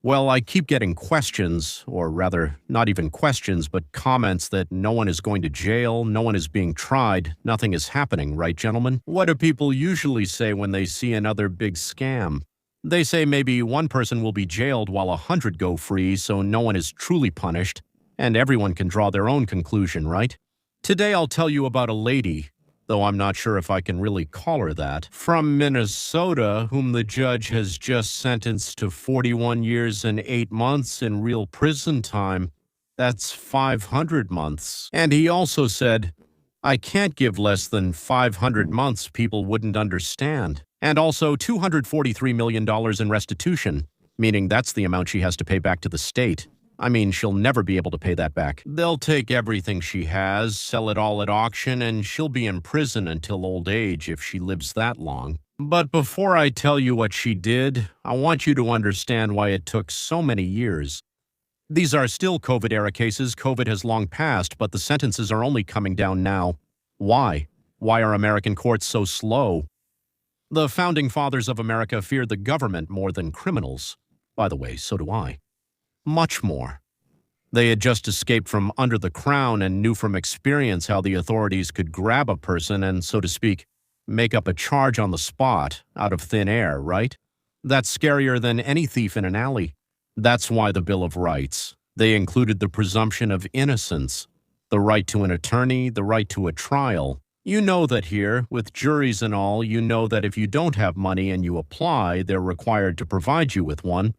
Well, I keep getting questions, or rather, not even questions, but comments that no one is going to jail, no one is being tried, nothing is happening, right, gentlemen? What do people usually say when they see another big scam? They say maybe one person will be jailed while 100 go free, so no one is truly punished, and everyone can draw their own conclusion, right? Today I'll tell you about a lady, though I'm not sure if I can really call her that, from Minnesota, whom the judge has just sentenced to 41 years and 8 months in real prison time. That's 500 months. And he also said, I can't give less than 500 months, people wouldn't understand. And also $243 million in restitution, meaning that's the amount she has to pay back to the state. I mean, she'll never be able to pay that back. They'll take everything she has, sell it all at auction, and she'll be in prison until old age if she lives that long. But before I tell you what she did, I want you to understand why it took so many years. These are still COVID-era cases. COVID has long passed, but the sentences are only coming down now. Why? Why are American courts so slow? The founding fathers of America feared the government more than criminals. By the way, so do I. Much more. They had just escaped from under the crown and knew from experience how the authorities could grab a person and, so to speak, make up a charge on the spot, out of thin air, right? That's scarier than any thief in an alley. That's why the Bill of Rights. They included the presumption of innocence, the right to an attorney, the right to a trial. You know that here, with juries and all, you know that if you don't have money and you apply, they're required to provide you with one,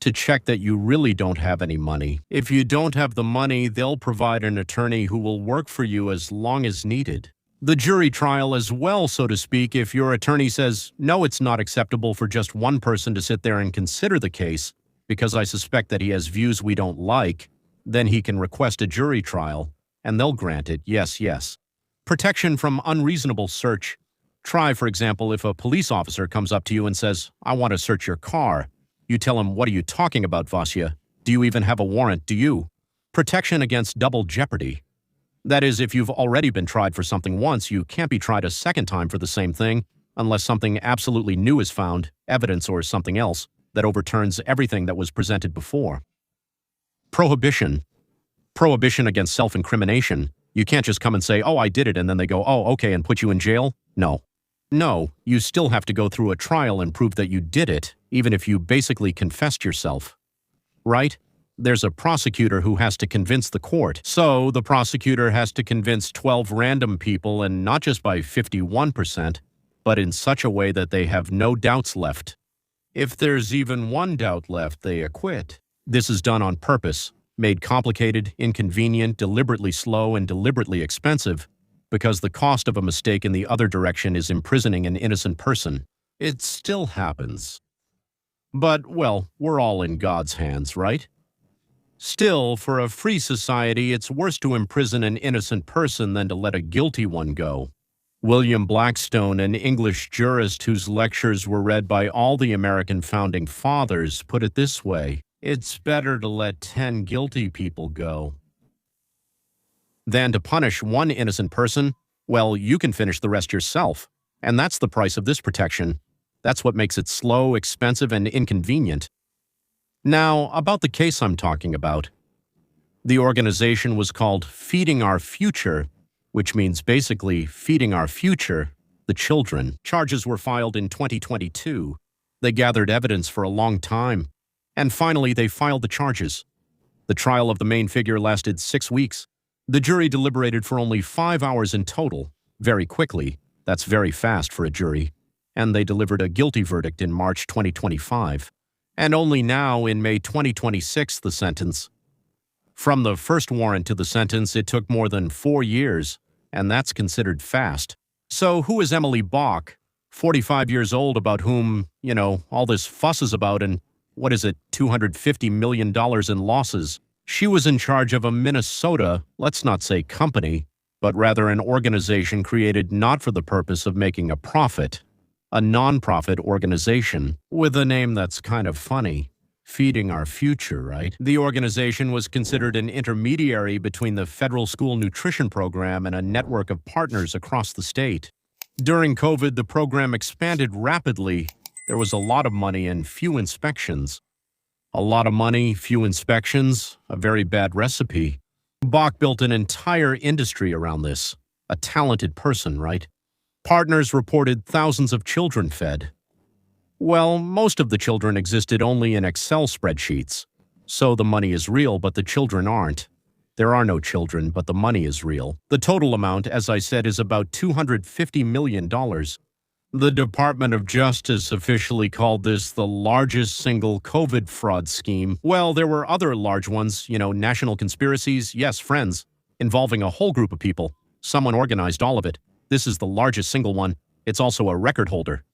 to check that you really don't have any money. If you don't have the money, they'll provide an attorney who will work for you as long as needed. The jury trial as well, so to speak, if your attorney says, no, it's not acceptable for just one person to sit there and consider the case, because I suspect that he has views we don't like, then he can request a jury trial, and they'll grant it, yes, yes. Protection from unreasonable search. Try, for example, if a police officer comes up to you and says, I want to search your car. You tell him, what are you talking about, Vasya? Do you even have a warrant, do you? Protection against double jeopardy. That is, if you've already been tried for something once, you can't be tried a second time for the same thing, unless something absolutely new is found, evidence or something else, that overturns everything that was presented before. Prohibition. Prohibition against self-incrimination. You can't just come and say, oh, I did it, and then they go, oh, okay, and put you in jail? No. No, you still have to go through a trial and prove that you did it, even if you basically confessed yourself. Right? There's a prosecutor who has to convince the court. So the prosecutor has to convince 12 random people, and not just by 51%, but in such a way that they have no doubts left. If there's even one doubt left, they acquit. This is done on purpose, made complicated, inconvenient, deliberately slow, and deliberately expensive, because the cost of a mistake in the other direction is imprisoning an innocent person. It still happens. But, well, we're all in God's hands, right? Still, for a free society, it's worse to imprison an innocent person than to let a guilty one go. William Blackstone, an English jurist whose lectures were read by all the American founding fathers, put it this way: it's better to let 10 guilty people go than to punish one innocent person. Well, you can finish the rest yourself. And that's the price of this protection. That's what makes it slow, expensive, and inconvenient. Now, about the case I'm talking about. The organization was called Feeding Our Future, which means basically feeding our future, the children. Charges were filed in 2022. They gathered evidence for a long time. And finally, they filed the charges. The trial of the main figure lasted 6 weeks. The jury deliberated for only 5 hours in total, very quickly. That's very fast for a jury. And they delivered a guilty verdict in March 2025. And only now, in May 2026, the sentence. From the first warrant to the sentence, it took more than 4 years, and that's considered fast. So who is Emily Bach, 45 years old, about whom, all this fuss is about, and what is it, $250 million in losses? She was in charge of a Minnesota, let's not say company, but rather an organization created not for the purpose of making a profit. A non-profit organization with a name that's kind of funny. Feeding Our Future, right? The organization was considered an intermediary between the federal school nutrition program and a network of partners across the state. During COVID, the program expanded rapidly. There was a lot of money and few inspections. A lot of money, few inspections, a very bad recipe. Bach built an entire industry around this. A talented person, right? Partners reported thousands of children fed. Well, most of the children existed only in Excel spreadsheets. So the money is real, but the children aren't. There are no children, but the money is real. The total amount, as I said, is about $250 million. The Department of Justice officially called this the largest single COVID fraud scheme. Well, there were other large ones, national conspiracies, yes, friends, involving a whole group of people. Someone organized all of it. This is the largest single one. It's also a record holder.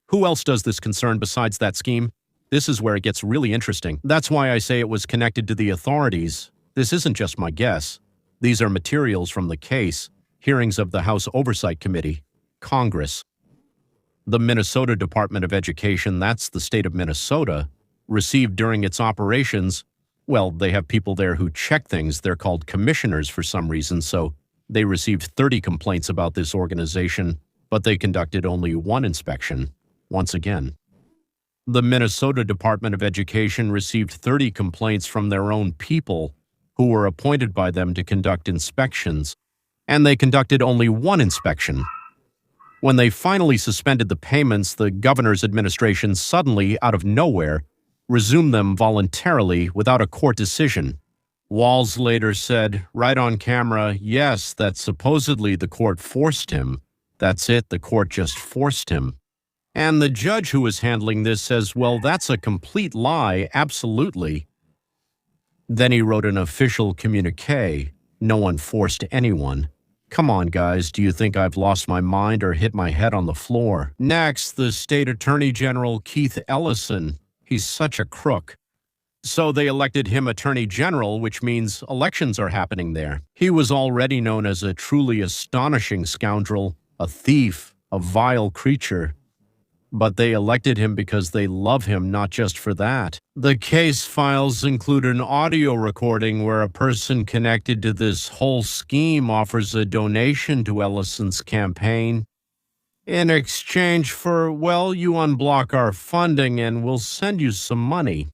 Who else does this concern besides that scheme? This is where it gets really interesting. That's why I say it was connected to the authorities. This isn't just my guess. These are materials from the case, hearings of the House Oversight Committee, Congress. The Minnesota Department of Education, that's the state of Minnesota, received during its operations, well, they have people there who check things. They're called commissioners for some reason, so they received 30 complaints about this organization, but they conducted only one inspection, once again. The Minnesota Department of Education received 30 complaints from their own people who were appointed by them to conduct inspections, and they conducted only one inspection. When they finally suspended the payments, the governor's administration suddenly, out of nowhere, resumed them voluntarily without a court decision. Walz later said, right on camera, yes, that supposedly the court forced him. That's it, the court just forced him. And the judge who was handling this says, well, that's a complete lie, absolutely. Then he wrote an official communique. No one forced anyone. Come on, guys, do you think I've lost my mind or hit my head on the floor? Next, the State Attorney General Keith Ellison. He's such a crook. So they elected him Attorney General, which means elections are happening there. He was already known as a truly astonishing scoundrel, a thief, a vile creature. But they elected him because they love him, not just for that. The case files include an audio recording where a person connected to this whole scheme offers a donation to Ellison's campaign. In exchange for, well, you unblock our funding and we'll send you some money.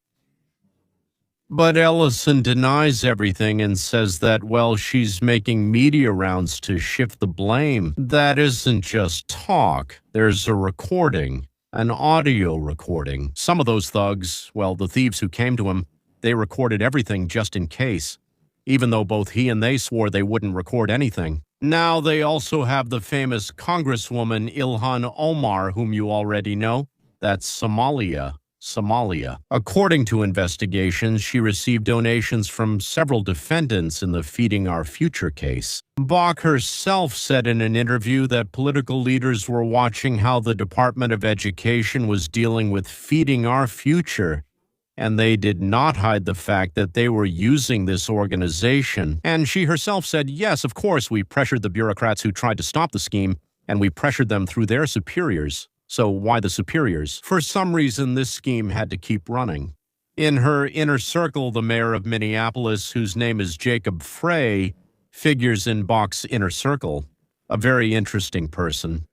But Ellison denies everything and says that, well, she's making media rounds to shift the blame. That isn't just talk. There's a recording, an audio recording. Some of those thugs, well, the thieves who came to him, they recorded everything just in case, even though both he and they swore they wouldn't record anything. Now they also have the famous Congresswoman Ilhan Omar, whom you already know. That's Somalia. According to investigations, she received donations from several defendants in the Feeding Our Future case. Bach herself said in an interview that political leaders were watching how the Department of Education was dealing with Feeding Our Future, and they did not hide the fact that they were using this organization. And she herself said, yes, of course, we pressured the bureaucrats who tried to stop the scheme, and we pressured them through their superiors. So why the superiors? For some reason, this scheme had to keep running. In her inner circle, the mayor of Minneapolis, whose name is Jacob Frey, figures in Bach's inner circle. A very interesting person.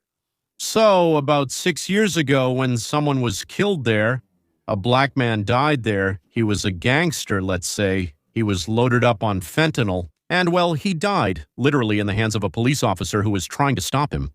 So, about 6 years ago, when someone was killed there, a black man died there, he was a gangster, let's say, he was loaded up on fentanyl, and well, he died, literally in the hands of a police officer who was trying to stop him.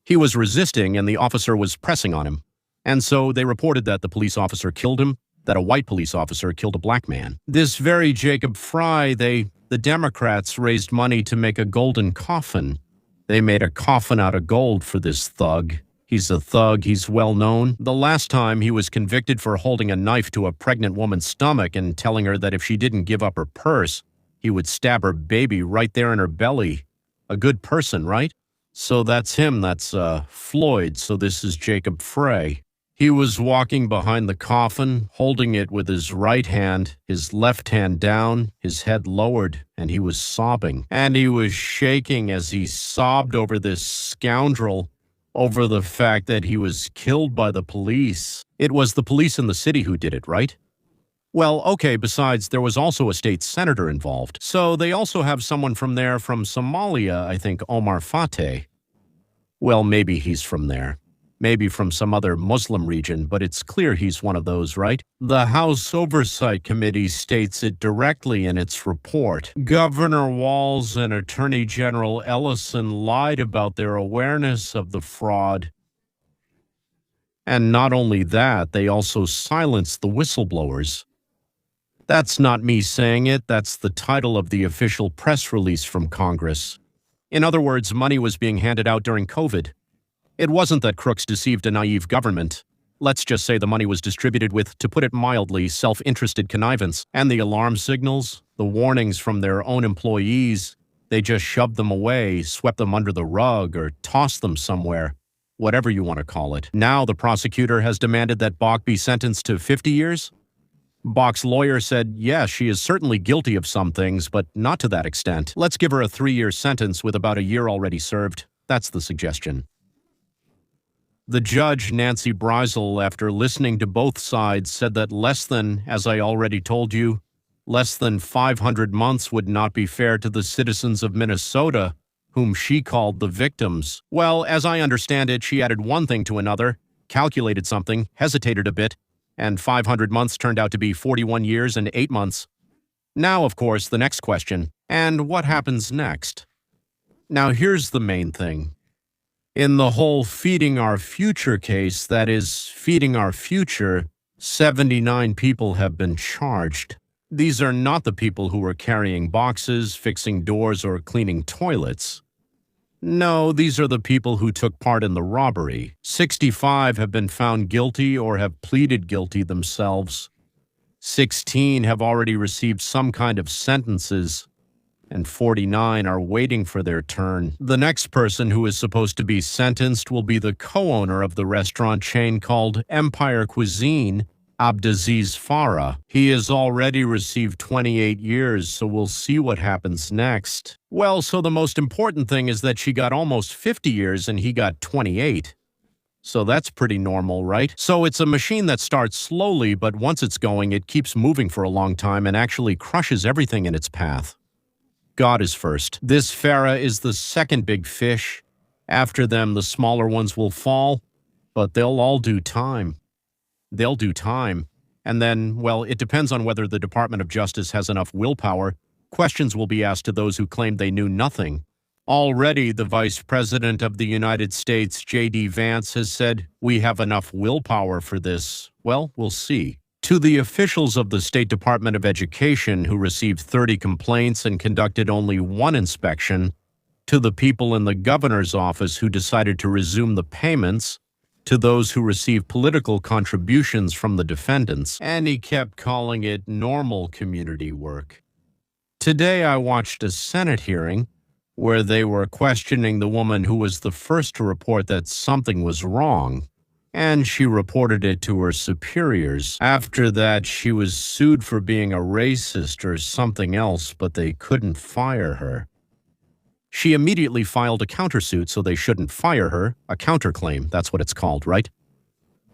He was resisting and the officer was pressing on him. And so they reported that the police officer killed him, that a white police officer killed a black man. This very Jacob Frey, the Democrats raised money to make a golden coffin. They made a coffin out of gold for this thug. He's a thug, he's well known. The last time he was convicted for holding a knife to a pregnant woman's stomach and telling her that if she didn't give up her purse, he would stab her baby right there in her belly. A good person, right? So that's him, that's Floyd, so this is Jacob Frey. He was walking behind the coffin, holding it with his right hand, his left hand down, his head lowered, and he was sobbing. And he was shaking as he sobbed over this scoundrel, over the fact that he was killed by the police. It was the police in the city who did it, right? Well, okay, besides, there was also a state senator involved. So they also have someone from there from Somalia, I think Omar Fateh. Well, maybe he's from there. Maybe from some other Muslim region, but it's clear he's one of those, right? The House Oversight Committee states it directly in its report. Governor Walz and Attorney General Ellison lied about their awareness of the fraud. And not only that, they also silenced the whistleblowers. That's not me saying it, that's the title of the official press release from Congress. In other words, money was being handed out during COVID. It wasn't that crooks deceived a naive government. Let's just say the money was distributed with, to put it mildly, self-interested connivance. And the alarm signals, the warnings from their own employees, they just shoved them away, swept them under the rug, or tossed them somewhere. Whatever you want to call it. Now the prosecutor has demanded that Bach be sentenced to 50 years? Bach's lawyer said, yes, she is certainly guilty of some things, but not to that extent. Let's give her a 3-year sentence with about a year already served. That's the suggestion. The judge, Nancy Breisel, after listening to both sides, said that less than, as I already told you, less than 500 months would not be fair to the citizens of Minnesota, whom she called the victims. Well, as I understand it, she added one thing to another, calculated something, hesitated a bit, and 500 months turned out to be 41 years and 8 months. Now, of course, the next question, and what happens next? Now, here's the main thing. In the whole Feeding Our Future case, that is, Feeding Our Future, 79 people have been charged. These are not the people who were carrying boxes, fixing doors, or cleaning toilets. No, these are the people who took part in the robbery. 65 have been found guilty or have pleaded guilty themselves. 16 have already received some kind of sentences, and 49 are waiting for their turn. The next person who is supposed to be sentenced will be the co-owner of the restaurant chain called Empire Cuisine, Abdaziz Farah. He has already received 28 years, so we'll see what happens next. Well, so the most important thing is that she got almost 50 years and he got 28. So that's pretty normal, right? So it's a machine that starts slowly, but once it's going, it keeps moving for a long time and actually crushes everything in its path. God is first. This Farah is the second big fish. After them, the smaller ones will fall, but they'll all do time. They'll do time. And then, well, it depends on whether the Department of Justice has enough willpower. Questions will be asked to those who claimed they knew nothing. Already, the Vice President of the United States, J.D. Vance, has said, we have enough willpower for this. Well, we'll see. To the officials of the State Department of Education who received 30 complaints and conducted only one inspection, to the people in the governor's office who decided to resume the payments, to those who received political contributions from the defendants, and he kept calling it normal community work. Today I watched a Senate hearing where they were questioning the woman who was the first to report that something was wrong, and she reported it to her superiors. After that, she was sued for being a racist or something else, but they couldn't fire her. She immediately filed a countersuit so they shouldn't fire her, a counterclaim, that's what it's called, right?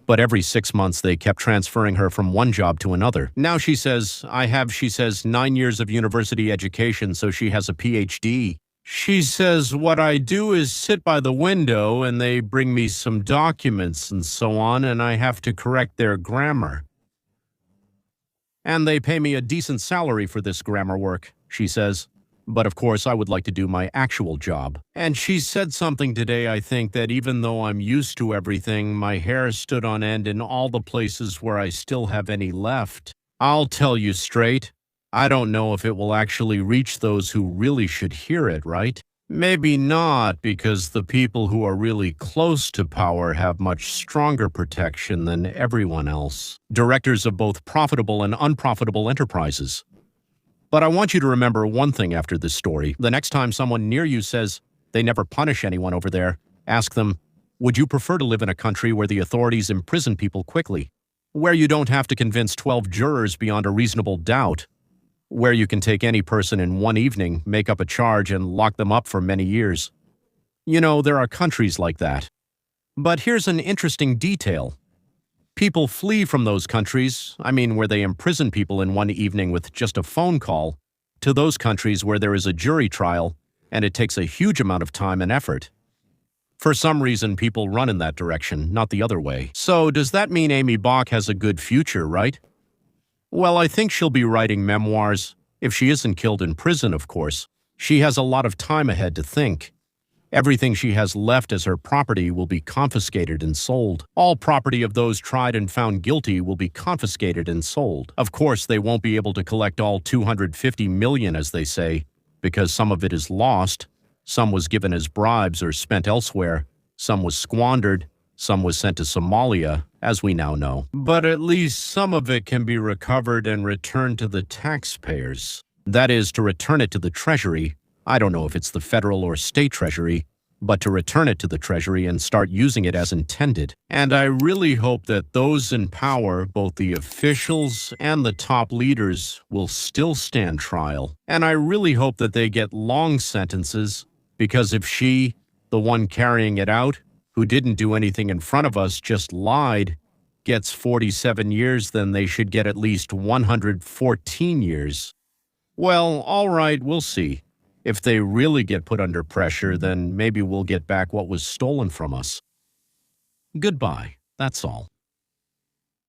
But every 6 months they kept transferring her from one job to another. Now she says, 9 years of university education, so she has a PhD. She says, what I do is sit by the window and they bring me some documents and so on, and I have to correct their grammar. And they pay me a decent salary for this grammar work, she says. But of course, I would like to do my actual job. And she said something today, I think, that even though I'm used to everything, my hair stood on end in all the places where I still have any left. I'll tell you straight, I don't know if it will actually reach those who really should hear it, right? Maybe not, because the people who are really close to power have much stronger protection than everyone else. Directors of both profitable and unprofitable enterprises. But I want you to remember one thing after this story. The next time someone near you says they never punish anyone over there, ask them, would you prefer to live in a country where the authorities imprison people quickly? Where you don't have to convince 12 jurors beyond a reasonable doubt? Where you can take any person in one evening, make up a charge, and lock them up for many years? You know, there are countries like that. But here's an interesting detail. People flee from those countries, where they imprison people in one evening with just a phone call, to those countries where there is a jury trial and it takes a huge amount of time and effort. For some reason, people run in that direction, not the other way. So, does that mean Amy Bach has a good future, right? Well, I think she'll be writing memoirs. If she isn't killed in prison, of course. She has a lot of time ahead to think. Everything she has left as her property will be confiscated and sold. All property of those tried and found guilty will be confiscated and sold. Of course, they won't be able to collect all 250 million, as they say, because some of it is lost, some was given as bribes or spent elsewhere, some was squandered, some was sent to Somalia, as we now know. But at least some of it can be recovered and returned to the taxpayers. That is, to return it to the Treasury. I don't know if it's the federal or state treasury, but to return it to the treasury and start using it as intended. And I really hope that those in power, both the officials and the top leaders, will still stand trial. And I really hope that they get long sentences, because if she, the one carrying it out, who didn't do anything in front of us, just lied, gets 47 years, then they should get at least 114 years. Well, all right, we'll see. If they really get put under pressure, then maybe we'll get back what was stolen from us. Goodbye, that's all.